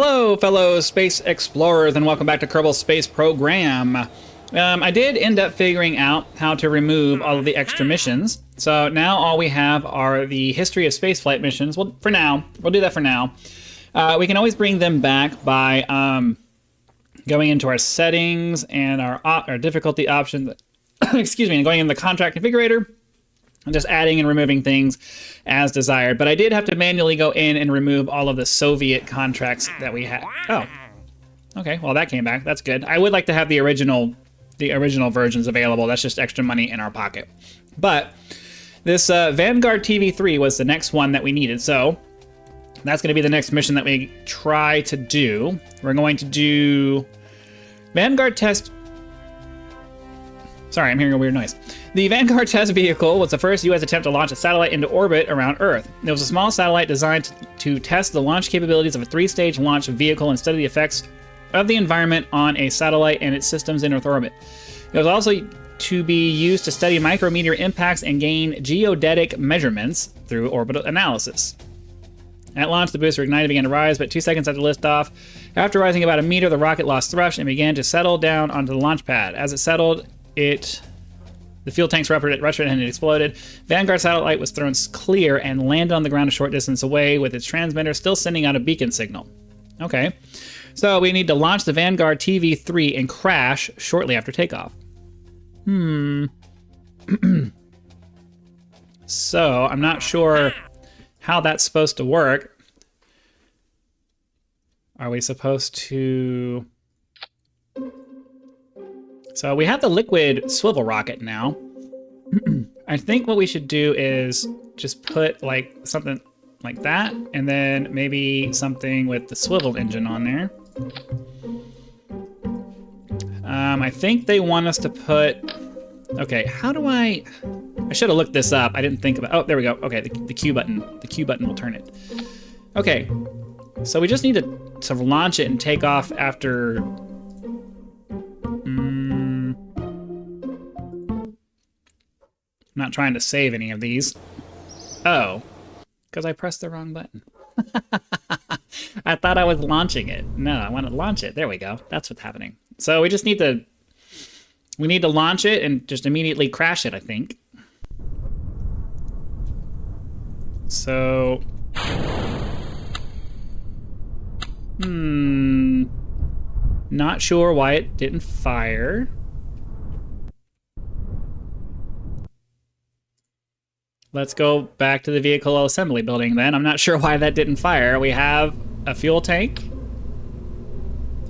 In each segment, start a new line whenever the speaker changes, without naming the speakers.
Hello, fellow space explorers, and welcome back to Kerbal Space Program. I did end up figuring out how to remove all of the extra missions. So now all we have are the history of spaceflight missions. Well, for now, we'll do that for now. We can always bring them back by going into our settings and our difficulty options. Excuse me, and going in the contract configurator. And just adding and removing things as desired. But I did have to manually go in and remove all of the Soviet contracts that we had. Oh, okay. Well, that came back. That's good. I would like to have the original versions available. That's just extra money in our pocket. But this Vanguard TV3 was the next one that we needed. So that's going to be the next mission that we try to do. We're going to do Vanguard test. Sorry, I'm hearing a weird noise. The Vanguard test vehicle was the first U.S. attempt to launch a satellite into orbit around Earth. It was a small satellite designed to test the launch capabilities of a three-stage launch vehicle and study the effects of the environment on a satellite and its systems in Earth orbit. It was also to be used to study micrometeor impacts and gain geodetic measurements through orbital analysis. At launch, the booster ignited began to rise, but 2 seconds after liftoff, after rising about a meter, the rocket lost thrust and began to settle down onto the launch pad. As it settled, the fuel tanks ruptured and it exploded. Vanguard satellite was thrown clear and landed on the ground a short distance away with its transmitter still sending out a beacon signal. Okay, so we need to launch the Vanguard TV3 and crash shortly after takeoff. So I'm not sure how that's supposed to work. Are we supposed to... So we have the liquid swivel rocket now. I think what we should do is just put like something like that, and then maybe something with the swivel engine on there. I think they want us to put... Okay, how do I should have looked this up. I didn't think about... Oh, there we go. Okay, the Q button. The Q button will turn it. Okay, so we just need to launch it and take off after... I'm not trying to save any of these. Oh, because I pressed the wrong button. I thought I was launching it. No, I want to launch it. There we go. That's what's happening. So we just need to... We need to launch it and just immediately crash it, I think. So... Not sure why it didn't fire. Let's go back to the vehicle assembly building then. I'm not sure why that didn't fire. We have a fuel tank.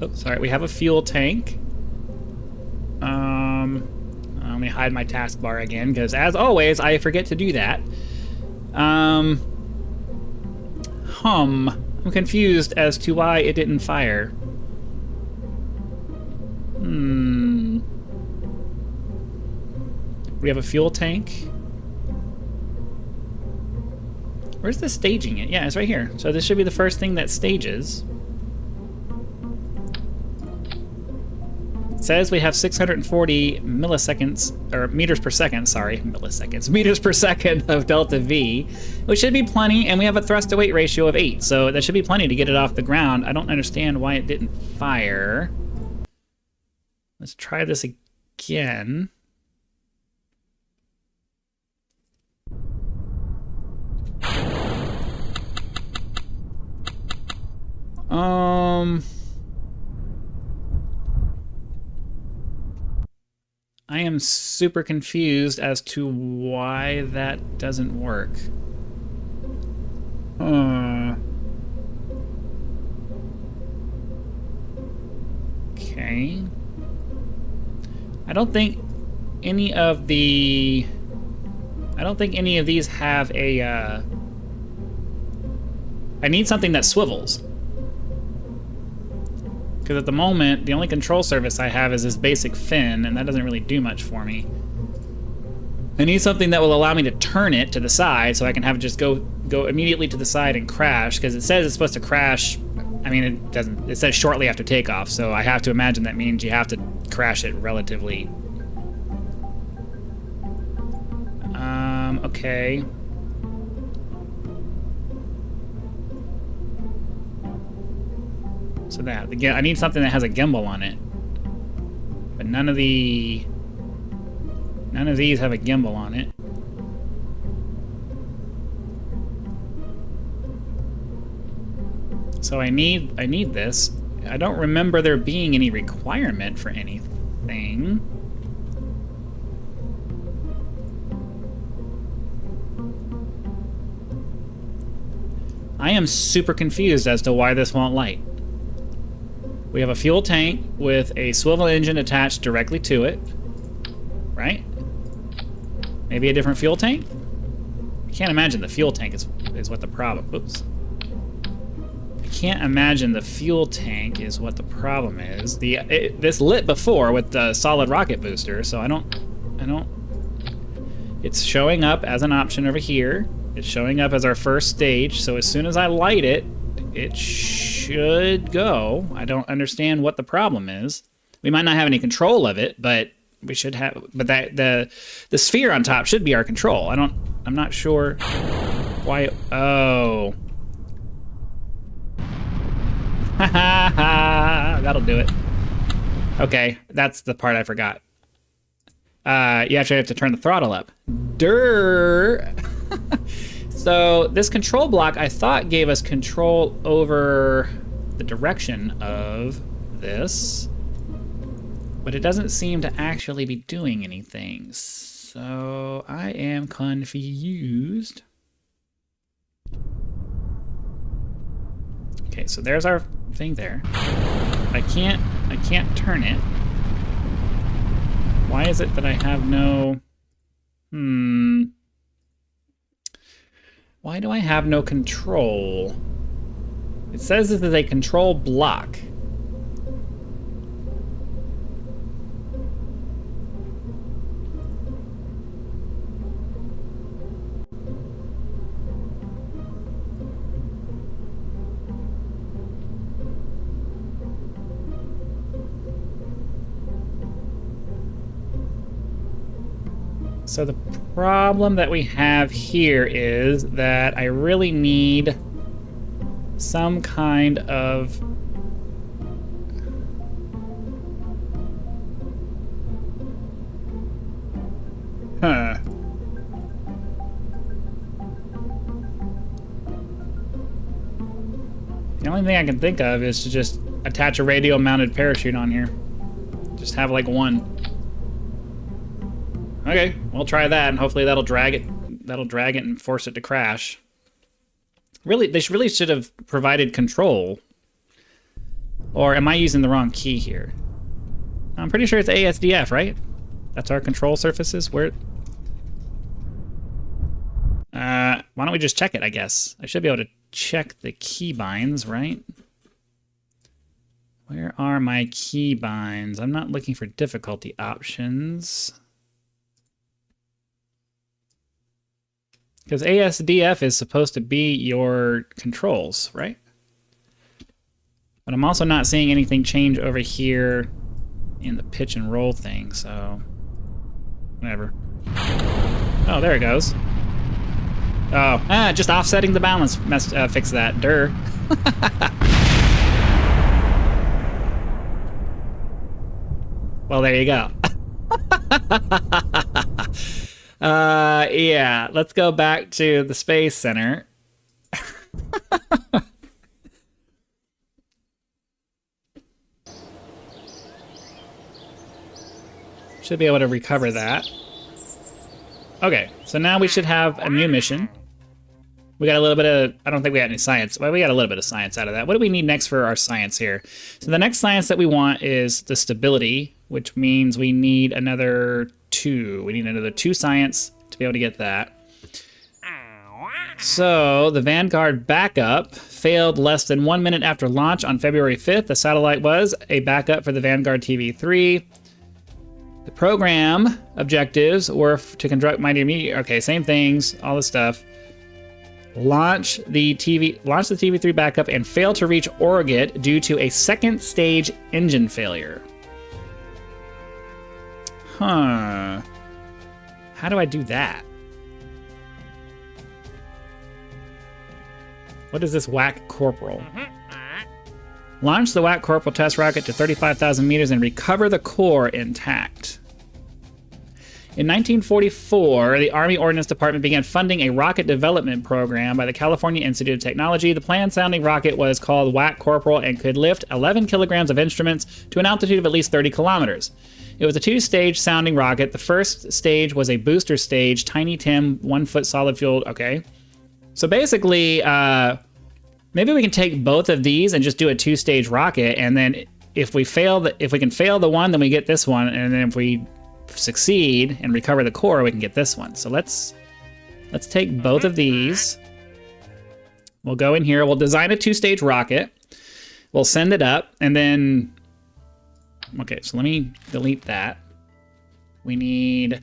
Oh, sorry. We have a fuel tank. Let me hide my taskbar again, because as always, I forget to do that. I'm confused as to why it didn't fire. We have a fuel tank. Where's the staging it? Yeah, it's right here. So this should be the first thing that stages. It says we have 640 milliseconds, or meters per second, sorry, milliseconds, meters per second of delta V, which should be plenty, and we have a thrust to weight ratio of 8, so that should be plenty to get it off the ground. I don't understand why it didn't fire. Let's try this again. I am super confused as to why that doesn't work. Okay. I don't think any of these have a, I need something that swivels. Because at the moment, the only control surface I have is this basic fin, and that doesn't really do much for me. I need something that will allow me to turn it to the side, so I can have it just go immediately to the side and crash, because it says it's supposed to crash. I mean, it doesn't. It says shortly after takeoff, so I have to imagine that means you have to crash it relatively. Okay. So that, again, I need something that has a gimbal on it. But none of these have a gimbal on it. So I need this. I don't remember there being any requirement for anything. I am super confused as to why this won't light. We have a fuel tank with a swivel engine attached directly to it, right? Maybe a different fuel tank? I can't imagine the fuel tank is what the problem. Oops. I can't imagine the fuel tank is what the problem is. This lit before with the solid rocket booster, so I don't. It's showing up as an option over here. It's showing up as our first stage, so as soon as I light it, it should go. I don't understand what the problem is. We might not have any control of it, but we should have. But the sphere on top should be our control. I'm not sure why. Oh. That'll do it. Okay, that's the part I forgot. You actually have to turn the throttle up. Durr. So this control block I thought gave us control over the direction of this, but it doesn't seem to actually be doing anything. So I am confused. Okay, so there's our thing there. I can't turn it. Why is it that I have no... Why do I have no control? It says this is a control block. So the problem that we have here is that I really need some kind of... Huh. The only thing I can think of is to just attach a radio-mounted parachute on here. Just have like one. Okay, we'll try that, and hopefully that'll drag it. That'll drag it and force it to crash. Really, they really should have provided control. Or am I using the wrong key here? I'm pretty sure it's ASDF, right? That's our control surfaces. Where? Why don't we just check it? I guess I should be able to check the keybinds, right? Where are my keybinds? I'm not looking for difficulty options. Because ASDF is supposed to be your controls, right? But I'm also not seeing anything change over here in the pitch and roll thing, so... whatever. Oh, there it goes. Oh, just offsetting the balance. Fix that. Durr. Well, there you go. Yeah, let's go back to the Space Center. Should be able to recover that. Okay, so now we should have a new mission. We got a little bit of... I don't think we got any science. Well, we got a little bit of science out of that. What do we need next for our science here? So the next science that we want is the stability, which means we need another 2. We need another 2 science to be able to get that. So the Vanguard backup failed less than 1 minute after launch on February 5th. The satellite was a backup for the Vanguard TV3. The program objectives were to conduct mighty meteor. Okay, same things, all this stuff. Launch the TV3 backup and fail to reach orbit due to a second stage engine failure. Huh. How do I do that? What is this whack corporal? Launch the Watt Corporal test rocket to 35,000 meters and recover the core intact. In 1944, the Army Ordnance Department began funding a rocket development program by the California Institute of Technology. The planned sounding rocket was called Watt Corporal and could lift 11 kilograms of instruments to an altitude of at least 30 kilometers. It was a two-stage sounding rocket. The first stage was a booster stage, Tiny Tim, 1 foot solid fuel. Okay. So basically, maybe we can take both of these and just do a two-stage rocket, and then if we can fail the one, then we get this one, and then if we succeed and recover the core, we can get this one. So let's take both of these. We'll go in here. We'll design a two-stage rocket. We'll send it up, and then... Okay, so let me delete that. We need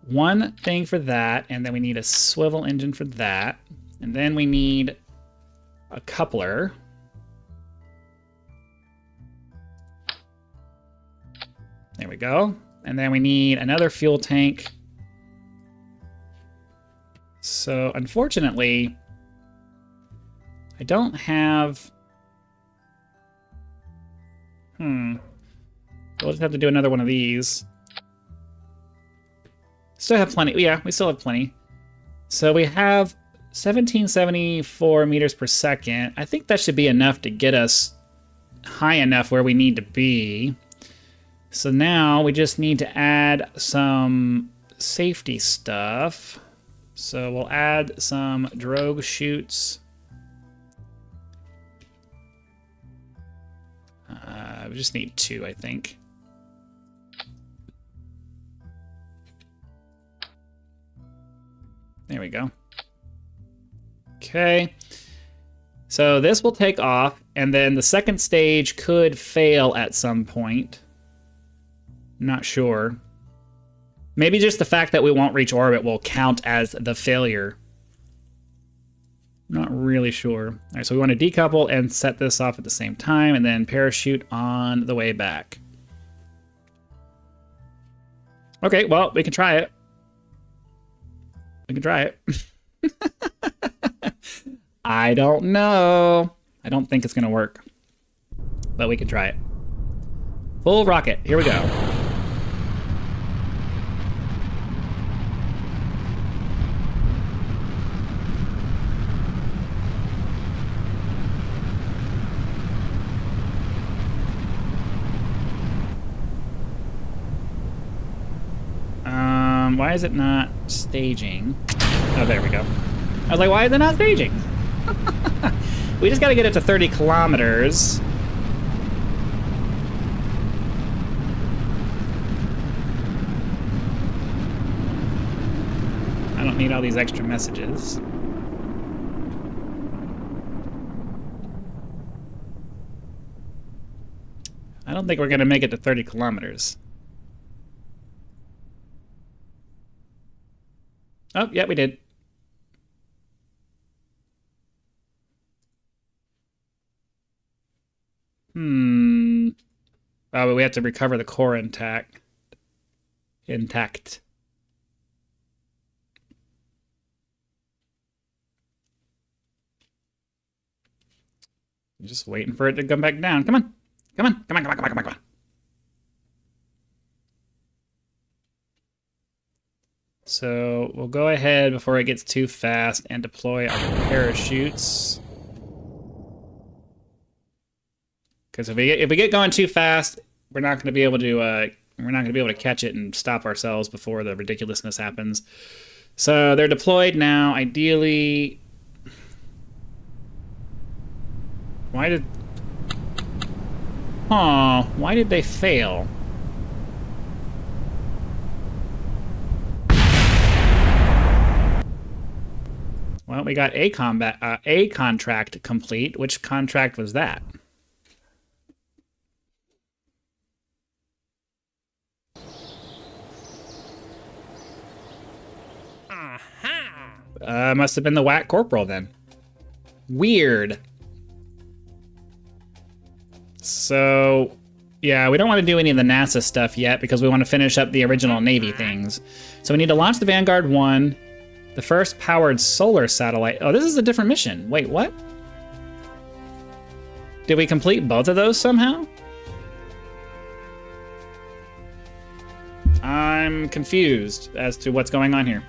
one thing for that, and then we need a swivel engine for that. And then we need a coupler. There we go. And then we need another fuel tank. So unfortunately, I don't have... We'll just have to do another one of these. Still have plenty. Yeah, we still have plenty. So we have 1774 meters per second. I think that should be enough to get us high enough where we need to be. So now we just need to add some safety stuff. So we'll add some drogue chutes. We just need 2, I think. There we go. Okay. So this will take off, and then the second stage could fail at some point. Not sure. Maybe just the fact that we won't reach orbit will count as the failure. Not really sure. All right, so we want to decouple and set this off at the same time, and then parachute on the way back. Okay, well, we can try it. We can try it. I don't know. I don't think it's going to work. But we can try it. Full rocket. Here we go. Why is it not staging? Oh, there we go. I was like, why is it not staging? We just got to get it to 30 kilometers. I don't need all these extra messages. I don't think we're going to make it to 30 kilometers. Oh, yeah, we did. Oh, but we have to recover the core intact. Just waiting for it to come back down. Come on. Come on. Come on, come on, come on, come on, come on. So we'll go ahead before it gets too fast and deploy our parachutes. Because if we get going too fast, we're not going to be able to catch it and stop ourselves before the ridiculousness happens. So they're deployed now. Ideally, why did they fail? Well, we got a contract complete. Which contract was that? Must have been the Watt Corporal then. Weird. So, yeah, we don't want to do any of the NASA stuff yet because we want to finish up the original Navy things. So we need to launch the Vanguard 1. The first powered solar satellite. Oh, this is a different mission. Wait, what? Did we complete both of those somehow? I'm confused as to what's going on here.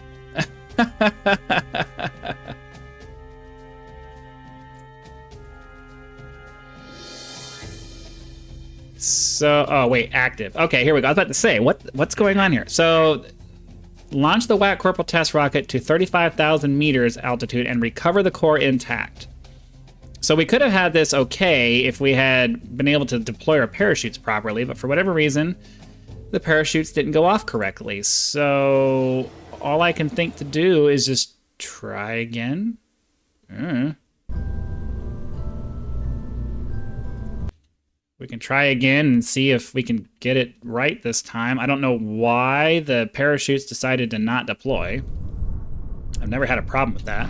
So, oh wait, active. Okay, here we go. I was about to say, what's going on here? So, launch the WAC Corporal test rocket to 35,000 meters altitude and recover the core intact. So we could have had this okay if we had been able to deploy our parachutes properly, but for whatever reason, the parachutes didn't go off correctly. So all I can think to do is just try again. We can try again and see if we can get it right this time. I don't know why the parachutes decided to not deploy. I've never had a problem with that.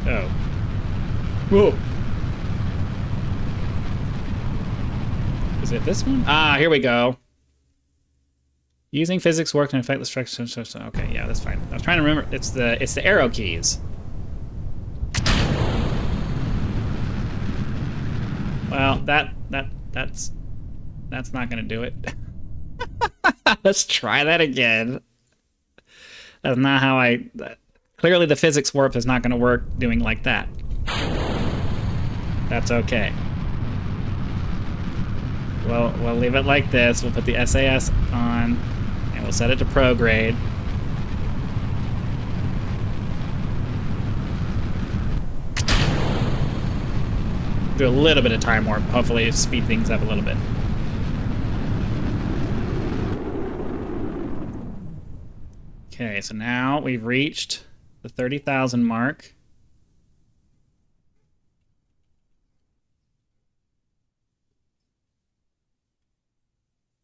Oh. Whoa. Is it this one? Ah, here we go. Using physics work to affect the structure. Okay, yeah, that's fine. I was trying to remember. It's the arrow keys. Well, that's not gonna do it. Let's try that again. That's not how I. Clearly, the physics warp is not going to work doing like that. That's okay. Well, we'll leave it like this. We'll put the SAS on, and we'll set it to prograde. Do a little bit of time warp. Hopefully, speed things up a little bit. Okay, so now we've reached the 30,000 mark.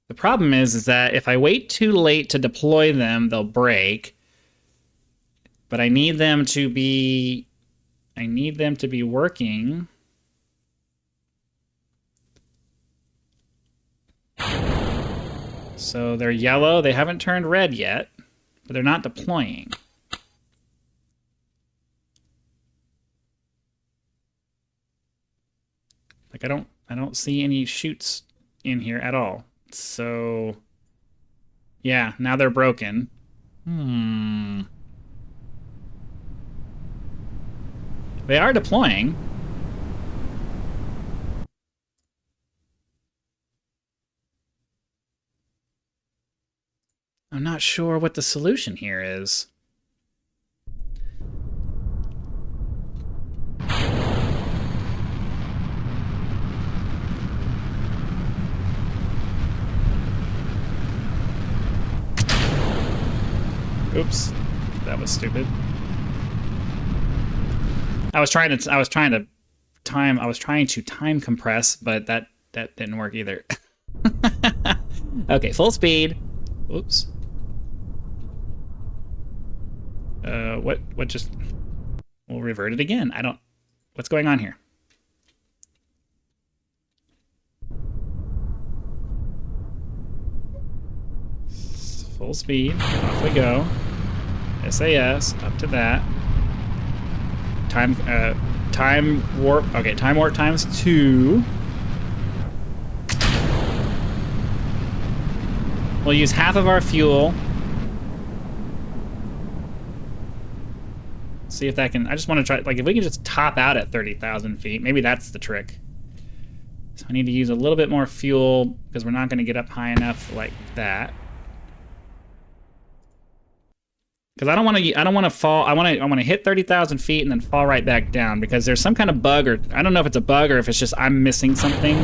The problem is that if I wait too late to deploy them, they'll break. But I need them to be working. So they're yellow, they haven't turned red yet, but they're not deploying. Like I don't see any chutes in here at all. So yeah, now they're broken. They are deploying. I'm not sure what the solution here is. Oops, that was stupid. I was trying to time compress, but that didn't work either. Okay, full speed. Oops. What just... We'll revert it again. What's going on here? Full speed. Off we go. SAS, up to that. Time warp. Okay, time warp times 2. We'll use half of our fuel. See if that can... I just want to try... Like, if we can just top out at 30,000 feet, maybe that's the trick. So I need to use a little bit more fuel because we're not going to get up high enough like that. Because I don't want to fall. I want to hit 30,000 feet and then fall right back down because there's some kind of bug, or I don't know if it's a bug or if it's just I'm missing something.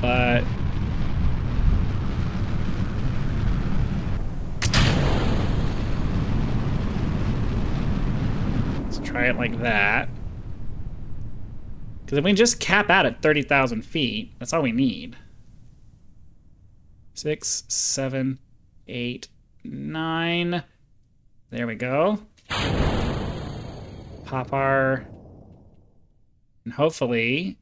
But let's try it like that. Because if we can just cap out at 30,000 feet, that's all we need. 6, 7, 8, 9. There we go. Pop our... And hopefully...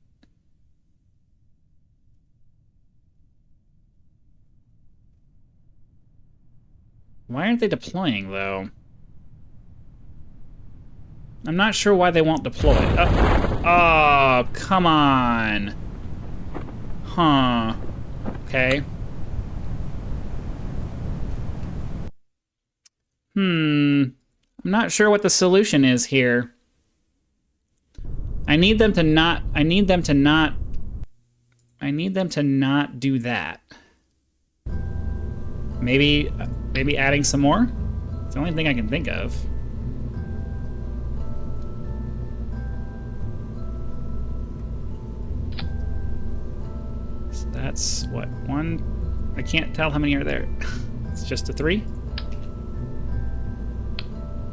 Why aren't they deploying, though? I'm not sure why they won't deploy. Oh, come on. Huh. Okay. I'm not sure what the solution is here. I need them to not do that. Maybe adding some more? It's the only thing I can think of. So that's what, one? I can't tell how many are there. It's just a 3?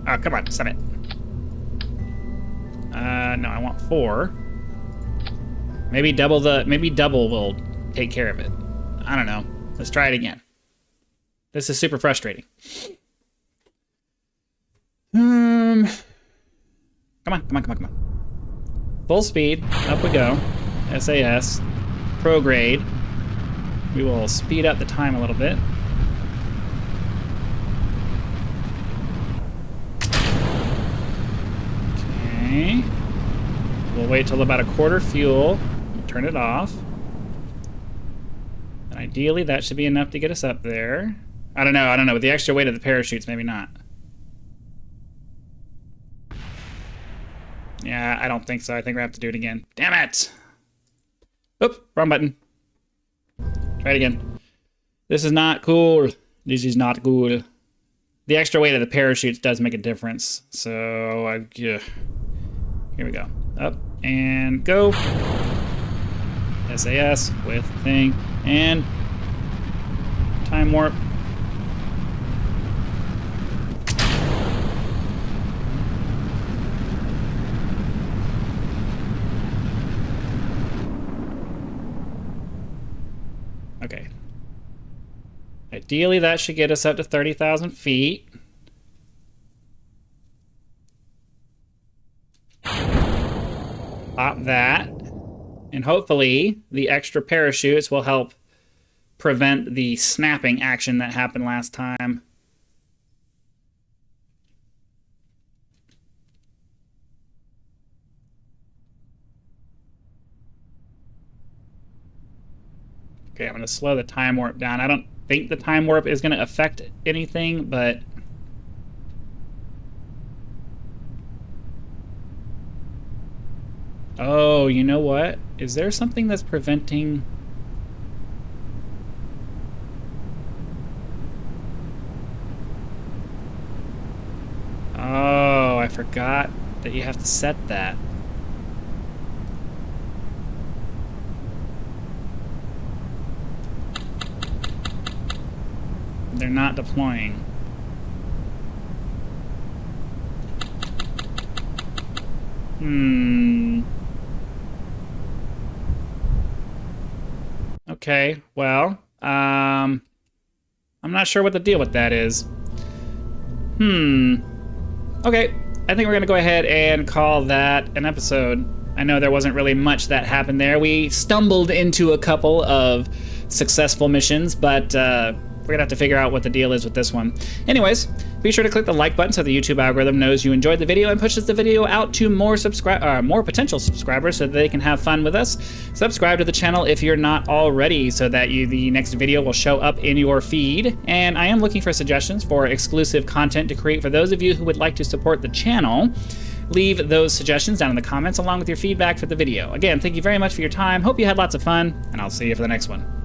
Oh, come on, stop it. No, I want 4. Maybe double will take care of it. I don't know. Let's try it again. This is super frustrating. Come on. Full speed, up we go. SAS, prograde. We will speed up the time a little bit. Okay. We'll wait till about a quarter fuel. We'll turn it off. And ideally, that should be enough to get us up there. I don't know. With the extra weight of the parachutes, maybe not. Yeah, I don't think so. I think we have to do it again. Damn it! Oop, wrong button. Try it again. This is not cool. This is not cool. The extra weight of the parachutes does make a difference. So, yeah. Here we go. Up and go. SAS with thing and time warp. Okay. Ideally, that should get us up to 30,000 feet. Pop that. And hopefully, the extra parachutes will help prevent the snapping action that happened last time. Okay, I'm going to slow the time warp down. I don't think the time warp is going to affect anything, but... Oh, you know what? Is there something that's preventing... Oh, I forgot that you have to set that. They're not deploying. Okay, well, I'm not sure what the deal with that is. Okay, I think we're gonna go ahead and call that an episode. I know there wasn't really much that happened there. We stumbled into a couple of successful missions, but we're gonna have to figure out what the deal is with this one. Anyways, be sure to click the like button so the YouTube algorithm knows you enjoyed the video and pushes the video out to more potential subscribers so that they can have fun with us. Subscribe to the channel if you're not already so that the next video will show up in your feed. And I am looking for suggestions for exclusive content to create for those of you who would like to support the channel. Leave those suggestions down in the comments along with your feedback for the video. Again, thank you very much for your time. Hope you had lots of fun, and I'll see you for the next one.